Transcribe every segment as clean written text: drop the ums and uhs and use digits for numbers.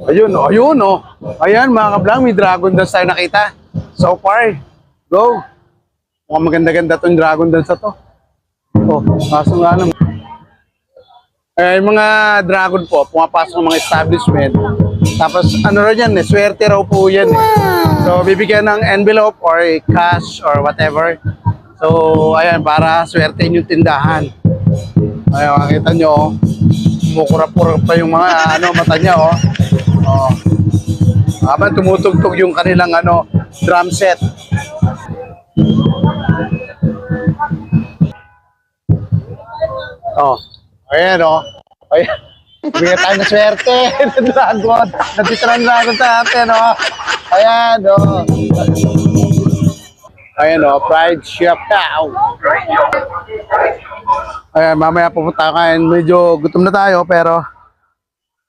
Ayun, oh, ayun, oh. Ayan, mga kablang, may dragon dance tayo nakita. So far, go. Mukhang maganda-ganda tong dragon dance na to. Oh, kaso nga naman. Eh, yung mga dragon po, pumapasok ng mga establishment. Tapos, ano rin yan, swerte raw po yan. So, bibigyan ng envelope or cash or whatever. So, ayan, para swertein yung tindahan. Ayan, makikita nyo, oh. Mukura-pura pa yung mga mata niya, oh. Oh. Habang tumutugtog yung kanilang drum set. Oh. Ayan, oh. Ayan. Bigyan tayo ng swerte ng dragon. Nandito ng dragon sa atin, oh. Ayan, oh. Ayan, oh. Pride Chef Cow. Ayan, mamaya pupunta kain. Medyo gutom na tayo, pero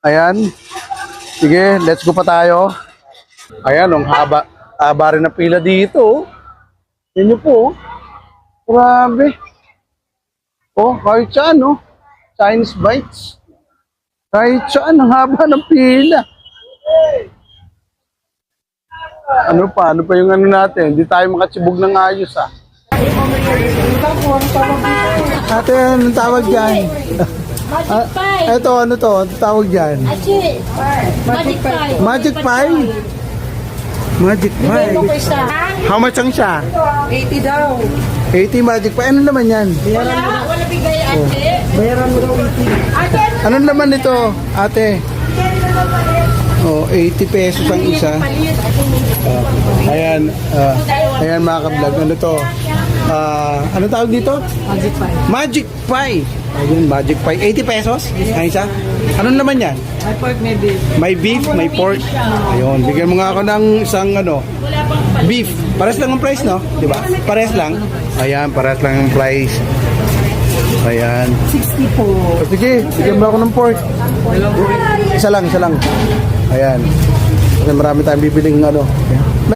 ayan. Sige, let's go pa tayo. Ayan, ang haba rin na pila dito. Yan nyo po. Grabe. Oh, kahit saan, no? Chinese bites. Kahit saan, ang haba ng pila. Ano pa yung natin? Hindi tayo makatsibog ng ayos, ah. Ate, anong tawag dyan? Magic Pie. Ito, ano to? Ano tawag dyan? Magic Pie. Magic Pie? Magic Pie. How much ang siya? 80 daw. 80 Magic Pie. Ano naman yan? Wala bigay ate. Bayaran mo daw 80. Ate, Anong laman nito, ate? Oh, 80 pesos ang isa. Ayan, ayan mga ka-vlog. Ano to? Anong tawag dito? Magic Pie. Magic Pie. Ayun, Magic Pie. 80 pesos ang isa. Anong laman yan? May pork, may beef. May beef, may pork. Ayun, bigyan mo nga ako ng isang beef. Pares lang ang price, no? Di ba? Pares lang. Ayan, pares lang ang price. Ayan. 60 po. O, sige, bigyan mo ako ng pork. Isa lang. Ayan. Kasi marami tayong bibiling